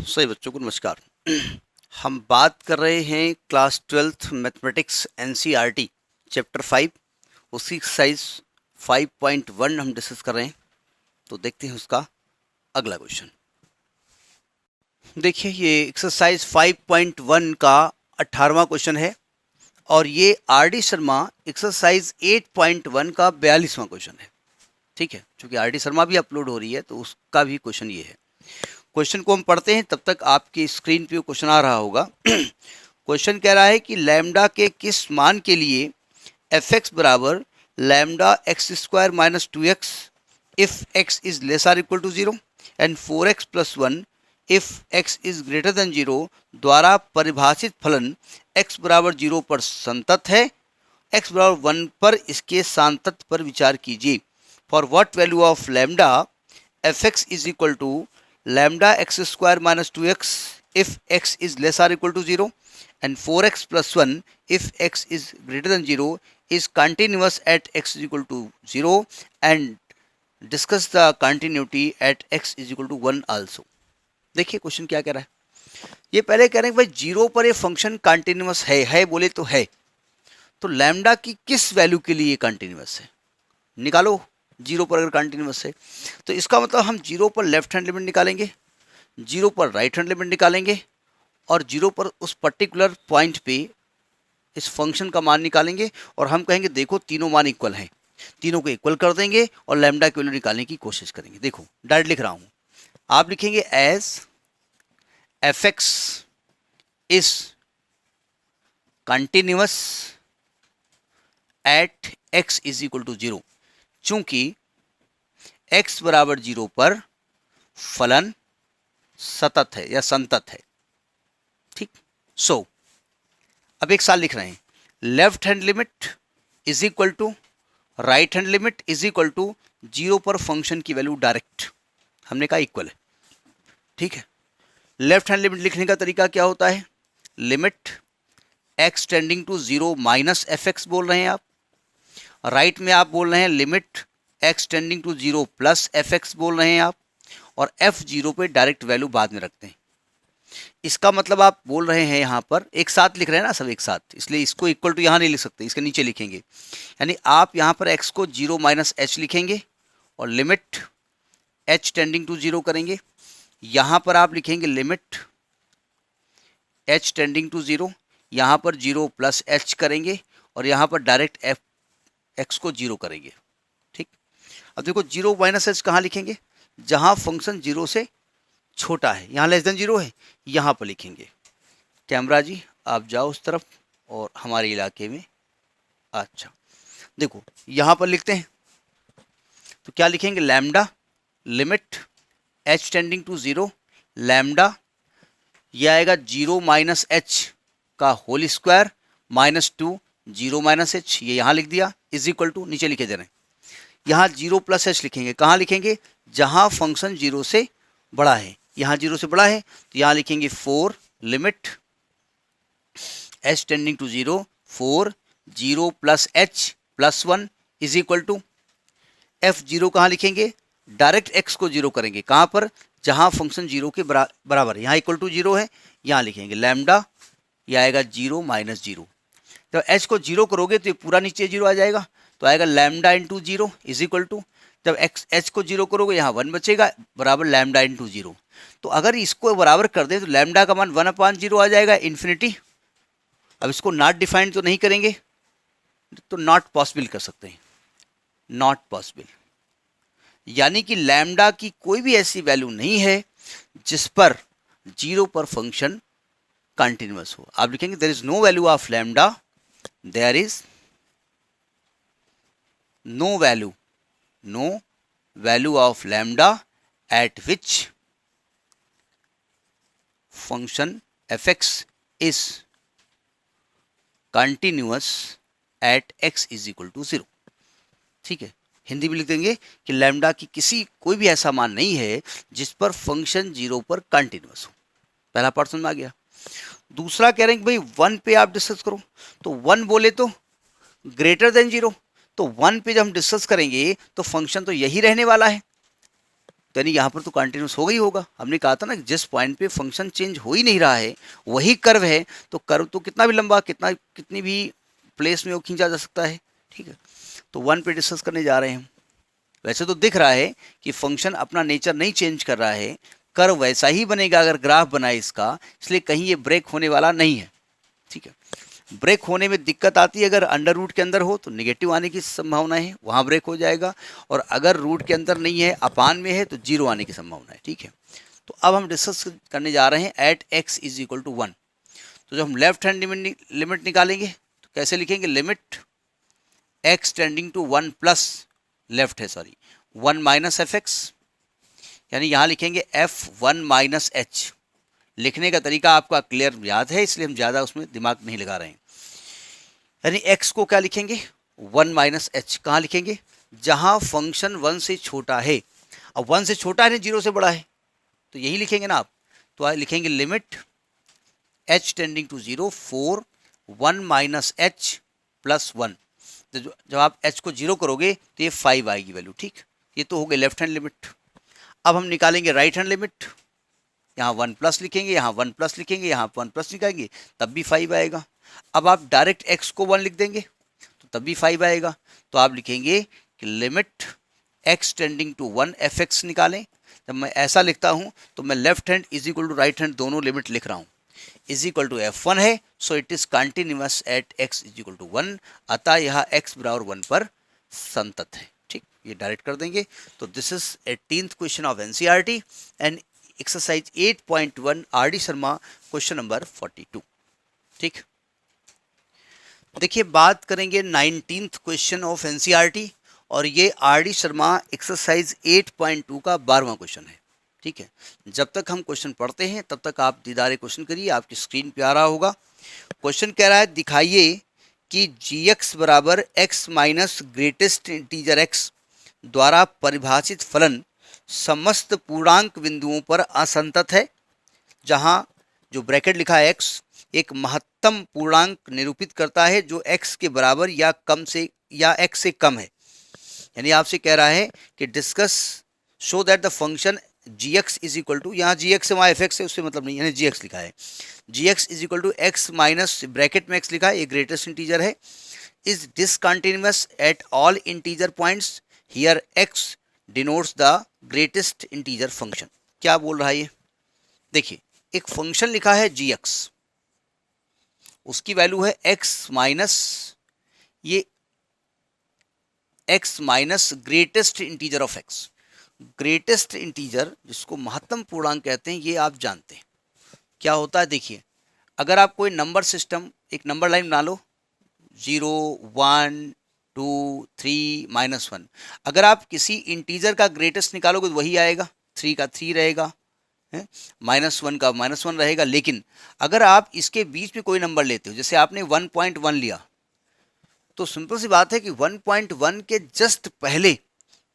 सही बच्चों को नमस्कार। हम बात कर रहे हैं class 12th mathematics NCERT chapter 5 उसकी एक्सरसाइज 5.1 हम डिस्कस कर रहे हैं। तो देखते हैं उसका अगला क्वेश्चन। देखिए ये एक्सरसाइज 5.1 का 18वां क्वेश्चन है और ये आर डी शर्मा एक्सरसाइज 8.1 का 42वां क्वेश्चन है। ठीक है, क्योंकि आर डी शर्मा भी अपलोड हो रही है तो उसका भी क्वेश्चन ये है। क्वेश्चन को हम पढ़ते हैं, तब तक आपकी स्क्रीन पे क्वेश्चन आ रहा होगा। क्वेश्चन कह रहा है कि लैम्डा के किस मान के लिए एफ एक्स बराबर lambda x square minus 2x if x is less or equal to 0 and 4x plus 1 if x is greater than 0 द्वारा परिभाषित फलन x बराबर 0 पर संतत है। x बराबर 1 पर इसके सांतत पर विचार कीजिए। For what value of lambda f x is equal to lambda x square minus 2x if x is less or equal to 0 and 4x plus 1 if x is greater than 0 is continuous at x is equal to 0 and discuss the continuity at x is equal to 1 also। देखिए question क्या कह रहा है। ये पहले कह रहे हैं कि भाई जीरो पर ये फंक्शन कंटिन्यूअस है बोले तो है, तो लैम्डा की किस वैल्यू के लिए कंटिन्यूअस है निकालो। जीरो पर अगर कंटिन्यूअस है तो इसका मतलब हम जीरो पर लेफ्ट हैंड लिमिट निकालेंगे, जीरो पर राइट हैंड लिमिट निकालेंगे और जीरो पर उस पर्टिकुलर पॉइंट पे इस फंक्शन का मान निकालेंगे और हम कहेंगे देखो तीनों मान इक्वल हैं, तीनों को इक्वल कर देंगे और लैम्डा की वैल्यू निकालने की कोशिश करेंगे। देखो डायरेक्ट लिख रहा हूं, आप लिखेंगे as f x is continuous at x is equal to 0, चूंकि x बराबर 0 पर फलन सतत है या संतत है। ठीक, सो अब एक साल लिख रहे हैं, left hand limit is equal to right hand limit is equal to 0 पर फंक्शन की वैल्यू डायरेक्ट हमने कहा इक्वल है। ठीक है, लेफ्ट हैंड लिमिट लिखने का तरीका क्या होता है, limit x tending to 0 minus f x बोल रहे हैं आप, राइट में आप बोल रहे हैं limit x tending to 0 plus f x बोल रहे हैं आप, और f0 पे डायरेक्ट वैल्यू बाद में रखते हैं। इसका मतलब आप बोल रहे हैं यहाँ पर एक साथ लिख रहे हैं ना सब एक साथ, इसलिए इसको इक्वल टू यहाँ नहीं लिख सकते, इसके नीचे लिखेंगे। यानी आप यहाँ पर x को 0 माइनस एच लिखेंगे और लिमिट h टेंडिंग टू 0 करेंगे। यहाँ पर आप लिखेंगे लिमिट h टेंडिंग टू 0, यहाँ पर 0 प्लस एच करेंगे और यहाँ पर डायरेक्ट x को 0 करेंगे। ठीक, अब देखो 0 माइनस एच कहाँ लिखेंगे, जहाँ फंक्शन 0 से छोटा है, यहाँ लेस देन 0 है, यहाँ पर लिखेंगे। कैमरा जी आप जाओ उस तरफ और हमारे इलाके में। अच्छा देखो यहाँ पर लिखते हैं तो क्या लिखेंगे, lambda limit h tending to 0 lambda, यह आएगा 0 माइनस एच का whole square minus 2 0 minus h, ये यहाँ लिख दिया, इज इक्वल टू नीचे लिखे दे रहे हैं। यहाँ 0 प्लस एच लिखेंगे, कहाँ लिखेंगे, जहाँ फंक्शन 0 से बड़ा है, यहाँ 0 से बड़ा है तो यहाँ लिखेंगे 4 limit h tending to 0 4 0 plus h plus 1 is equal to f0 कहाँ लिखेंगे, डायरेक्ट x को 0 करेंगे, कहाँ पर, जहाँ फंक्शन 0 के बराबर है, यहाँ इक्वल टू 0 है, यहाँ लिखेंगे लैम्डा, यह आएगा 0 माइनस 0। तो h को 0 करोगे तो ये पूरा नीचे 0 आ जाएगा, तो आएगा lambda into 0 is equal to, जब h को 0 करोगे यहाँ 1 बचेगा बराबर लैम्डा इंटू 0। तो अगर इसको बराबर कर दें तो लैम्डा का मान 1/0 आ जाएगा इन्फिनिटी। अब इसको नॉट डिफाइंड तो नहीं करेंगे तो नॉट पॉसिबल कर सकते हैं, नॉट पॉसिबल, यानी कि लैम्डा की कोई भी ऐसी वैल्यू नहीं है जिस पर 0 पर फंक्शन कंटिन्यूअस हो। आप लिखेंगे there is no value of lambda, there is no value of lambda at which function fx is continuous at x is equal to 0। ठीक है, हिंदी में लिख देंगे कि लैम्डा की किसी कोई भी ऐसा मान नहीं है जिस पर फंक्शन 0 पर कंटिन्यूअस हो। पहला पार्ट समझ में आ गया। दूसरा कह रहे हैं कि भाई 1 पे आप डिस्कस करो, तो 1 बोले तो ग्रेटर देन 0, तो 1 पे जब हम डिस्कस करेंगे तो फंक्शन तो यही रहने वाला है, तो यानी यहाँ पर तो कंटिन्यूस होगा ही होगा। हमने कहा था ना कि जिस पॉइंट पे फंक्शन चेंज हो ही नहीं रहा है वही कर्व है, तो कर्व तो कितना भी लंबा, कितनी भी प्लेस में वो खींचा जा सकता है। ठीक है, तो 1 पे डिस्कस करने जा रहे हैं हम। वैसे तो दिख रहा है कि फंक्शन अपना नेचर नहीं चेंज कर रहा है, कर्व वैसा ही बनेगा अगर ग्राफ बनाए इसका, इसलिए कहीं ये ब्रेक होने वाला नहीं है। ठीक है, ब्रेक होने में दिक्कत आती है अगर अंडर रूट के अंदर हो तो नेगेटिव आने की संभावना है, वहाँ ब्रेक हो जाएगा, और अगर रूट के अंदर नहीं है, अपान में है, तो 0 आने की संभावना है। ठीक है, तो अब हम डिस्कस करने जा रहे हैं at x is equal to 1। तो जब हम लेफ्ट हैंड लिमिट निकालेंगे तो कैसे लिखेंगे, limit x tending to 1 plus, left है सॉरी, 1 माइनस एफ एक्स, यानी यहाँ लिखेंगे f1 माइनस h। लिखने का तरीका आपका क्लियर याद है, इसलिए हम ज़्यादा उसमें दिमाग नहीं लगा रहे हैं। यानी x को क्या लिखेंगे, 1 माइनस एच। कहाँ लिखेंगे, जहाँ फंक्शन 1 से छोटा है। अब 1 से छोटा है, 0 से बड़ा है, तो यही लिखेंगे ना आप। तो लिखेंगे limit h tending to 0 4 1 minus h plus 1। तो जब आप h को 0 करोगे तो ये 5 आएगी वैल्यू। ठीक, ये तो हो गई लेफ्ट हैंड लिमिट। अब हम निकालेंगे राइट हैंड लिमिट। यहाँ 1 प्लस लिखेंगे, यहाँ 1 प्लस लिखेंगे, यहाँ 1 प्लस लिखेंगे, तब भी 5 आएगा। अब आप डायरेक्ट x को 1 लिख देंगे तो तब भी 5 आएगा। तो आप लिखेंगे कि limit x tending to 1 f x निकालें। जब मैं ऐसा लिखता हूँ तो मैं left hand is equal to right hand दोनों लिमिट लिख रहा हूँ। इज इक्वल टू f1 है, so it is continuous at x is equal to 1, अतः यह x बराबर 1 पर संतत है। ठीक, ये डायरेक्ट कर देंगे। तो this is 18th question of NCERT and exercise 8.1 R D Sharma question number 42। ठीक, देखिए बात करेंगे 19th क्वेश्चन ऑफ एनसीईआरटी, और ये आर डी शर्मा एक्सरसाइज 8.2 का 12वां क्वेश्चन है। ठीक है, जब तक हम क्वेश्चन पढ़ते हैं तब तक आप दीदारे क्वेश्चन करिए, आपकी स्क्रीन पे आ रहा होगा। क्वेश्चन कह रहा है दिखाइए कि gx बराबर x minus greatest integer x द्वारा परिभाषित फलन समस्त पूर्णांक बिंदुओं पर असंतत है, जहां जो ब्रैकेट लिखा है x एक महत्तम पूर्णांक निरूपित करता है जो x के बराबर या कम से या x से कम है। यानी आपसे कह रहा है कि discuss show that the function gx is equal to, यहाँ gx है वहाँ fx है, उससे मतलब नहीं, यानी gx लिखा है, gx is equal to x minus bracket में x लिखा है, ये ग्रेटेस्ट इंटीजर है, is discontinuous at all integer points, here x denotes the greatest integer function. क्या बोल रहा है ये, देखिए एक फंक्शन लिखा है gx, उसकी वैल्यू है x माइनस, ये x minus greatest integer of x। Greatest integer जिसको महत्तम पूर्णांक कहते हैं, ये आप जानते हैं क्या होता है। देखिए अगर आप कोई नंबर सिस्टम, एक नंबर लाइन बना लो 0 1 2 3 -1, अगर आप किसी इंटीजर का ग्रेटेस्ट निकालोगे तो वही आएगा, 3 का 3 रहेगा, -1 का -1 रहेगा। लेकिन अगर आप इसके बीच में कोई नंबर लेते हो, जैसे आपने 1.1 लिया, तो सिंपल सी बात है कि 1.1 के जस्ट पहले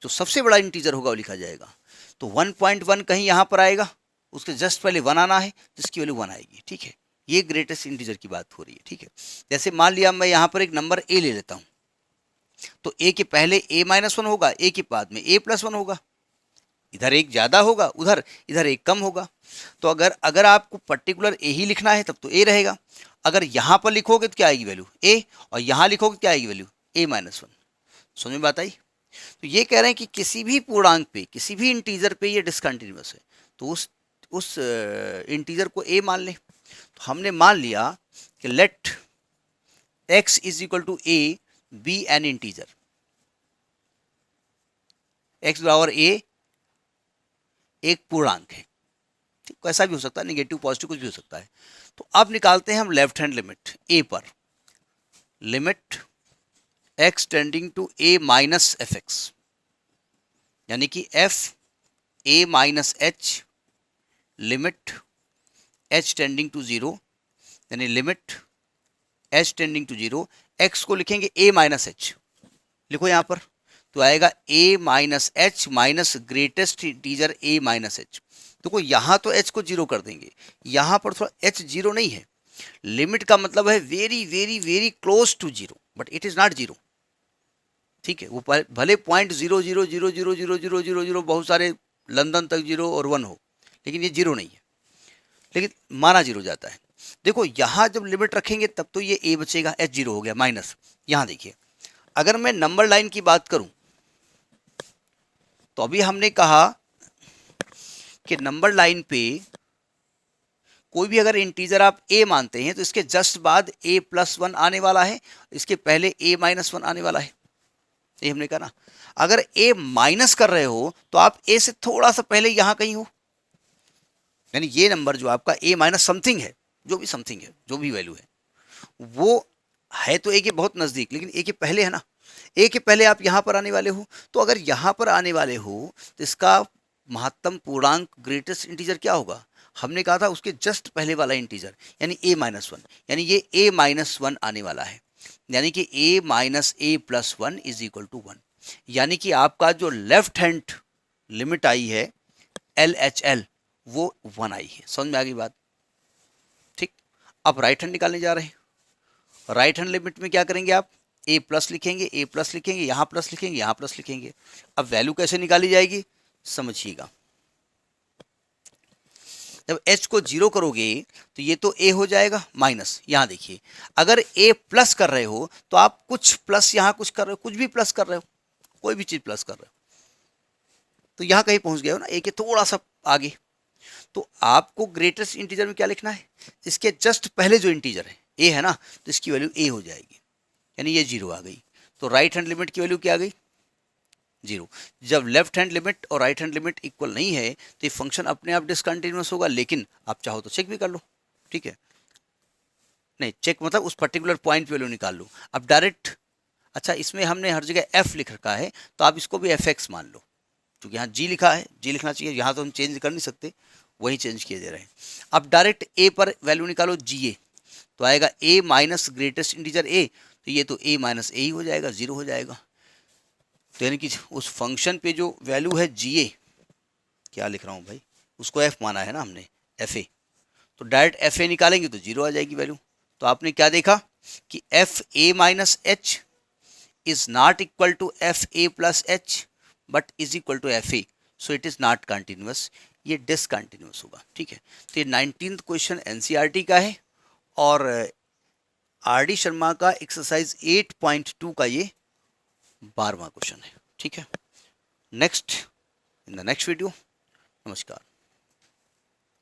जो सबसे बड़ा इंटीजर होगा वो लिखा जाएगा। तो 1.1 कहीं यहाँ पर आएगा, उसके जस्ट पहले 1 आना है, जिसकी वैल्यू 1 आएगी। ठीक है, ये ग्रेटेस्ट इंटीजर की बात हो रही है। ठीक है, जैसे मान लिया मैं यहाँ पर एक नंबर a ले लेता हूँ, तो a के पहले a-1 होगा, a के बाद में a+1 होगा, इधर एक ज़्यादा होगा, इधर एक कम होगा। तो अगर आपको पर्टिकुलर a ही लिखना है तब तो a रहेगा, अगर यहाँ पर लिखोगे तो क्या आएगी वैल्यू a, और यहाँ लिखोगे क्या आएगी वैल्यू a-1। समझ में बात आई। तो ये कह रहे हैं कि किसी भी पूर्णांक पे, किसी भी इंटीजर पे ये डिसकंटिन्यूअस है, तो उस इंटीजर को a मान लें। तो हमने मान लिया कि let x is equal to a be an integer, x बराबर a एक पूर्णांक है। ठीक, कैसा भी हो सकता है, नेगेटिव पॉजिटिव कुछ भी हो सकता है। तो अब निकालते हैं हम लेफ्ट हैंड लिमिट a पर, limit x tending to a minus f x, यानी कि f a minus h limit h tending to 0, यानी limit h tending to 0, x को लिखेंगे a माइनस h, लिखो यहाँ पर, तो आएगा a minus H minus greatest integer a minus H. देखो यहाँ तो h को 0 कर देंगे, यहाँ पर थोड़ा h 0 नहीं है, लिमिट का मतलब है very very very close to 0, but it is not 0। ठीक है, वो भले .000000000 बहुत सारे लंदन तक 0 और 1 हो, लेकिन ये 0 नहीं है, लेकिन माना 0 जाता है। देखो यहाँ जब लिमिट रखेंगे तब तो ये a बचेगा, h 0 हो गया माइनस। यहाँ देखिए अगर मैं नंबर लाइन की बात करूं तो अभी हमने कहा कि नंबर लाइन पे कोई भी अगर इंटीजर आप a मानते हैं तो इसके जस्ट बाद a+1 आने वाला है, इसके पहले a-1 आने वाला है, ये हमने कहा ना। अगर a माइनस कर रहे हो तो आप a से थोड़ा सा पहले यहां कहीं हो, यानी ये नंबर जो आपका a- समथिंग है, जो भी समथिंग है, जो भी वैल्यू है, वो है तो a के बहुत नजदीक, लेकिन a के पहले है ना, a के पहले आप यहां पर आने वाले हो। तो अगर यहां पर आने वाले हो तो इसका महत्तम पूर्णांक ग्रेटेस्ट इंटीजर क्या होगा, हमने कहा था उसके जस्ट पहले वाला इंटीजर, यानी a-1, यानी ये a-1 आने वाला है, यानी कि a-a+1 इज इक्वल टू 1, यानी कि आपका जो लेफ्ट हैंड लिमिट आई है LHL वो 1 आई है। समझ में आ गई बात? ठीक, अब राइट हैंड निकालने जा रहे हैं। राइट हैंड लिमिट में क्या करेंगे आप, a+ लिखेंगे, a+ लिखेंगे, यहाँ प्लस लिखेंगे, यहाँ प्लस लिखेंगे। अब वैल्यू कैसे निकाली जाएगी समझिएगा। जब h को 0 करोगे तो ये तो a हो जाएगा माइनस, यहाँ देखिए अगर a+ कर रहे हो तो आप कुछ प्लस यहाँ कुछ कर रहे हो, कुछ भी प्लस कर रहे हो, कोई भी चीज प्लस कर रहे हो, तो यहाँ कहीं पहुंच गए हो ना, a के थोड़ा सा आगे। तो आपको ग्रेटेस्ट इंटीजर में क्या लिखना है, इसके जस्ट पहले जो इंटीजर है a है ना, तो इसकी वैल्यू a हो जाएगी, यानी ये 0 आ गई। तो राइट हैंड लिमिट की वैल्यू क्या आ गई 0। जब लेफ्ट हैंड लिमिट और राइट हैंड लिमिट इक्वल नहीं है तो ये फंक्शन अपने आप डिसकंटिन्यूअस होगा, लेकिन आप चाहो तो चेक भी कर लो, ठीक है, नहीं चेक मतलब उस पर्टिकुलर पॉइंट वैल्यू निकाल लो। अब डायरेक्ट, अच्छा इसमें हमने हर जगह f लिख रखा है तो आप इसको भी fx मान लो, क्योंकि यहाँ g लिखा है, g लिखना चाहिए, यहाँ तो हम चेंज कर नहीं सकते, वही चेंज किए दे रहे हैं। अब डायरेक्ट a पर वैल्यू निकालो ga, तो आएगा a minus greatest integer a, तो ये तो a माइनस a ही हो जाएगा, 0 हो जाएगा। तो यानी कि उस फंक्शन पे जो वैल्यू है ga, क्या लिख रहा हूँ भाई, उसको f माना है ना हमने, fa, तो डायरेक्ट fa निकालेंगे तो 0 आ जाएगी वैल्यू। तो आपने क्या देखा कि fa minus h is not equal to fa plus h but is equal to fa, so it is not continuous, ये discontinuous होगा, ठीक है। तो ये 19th क्वेश्चन एनसीईआरटी का है और आर.डी. शर्मा का एक्सरसाइज 8.2 का ये 12वां क्वेश्चन है, ठीक है। Next in the next video, नमस्कार।